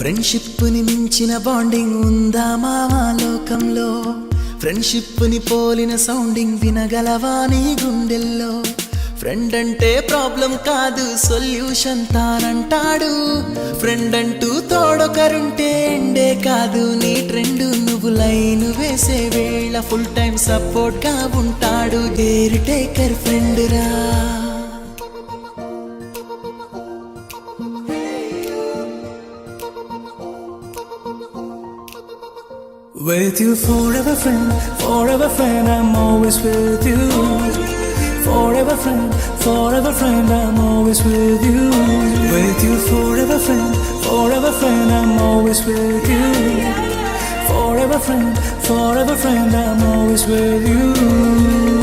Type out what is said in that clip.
Friendship ని మించిన bonding ఉందా మావా లోకంలో ఫ్రెండ్షిప్ ని పోలిన సౌండింగ్ వినగలవా నీ గుండెల్లో ఫ్రెండ్ అంటే ప్రాబ్లం కాదు సొల్యూషన్ తానంటాడు ఫ్రెండ్ అంటూ తోడొకరుంటే ఎండే కాదు నీ ట్రెండ్ నువ్వు లైన్ వేసే వేళ ఫుల్ టైం సపోర్ట్ గా ఉంటాడు కేర్ టేకర్ ఫ్రెండ్ రా With you forever friend, I'm always with you. Forever friend, I'm always with you. With you forever friend, I'm always with you. Forever friend, I'm always with you.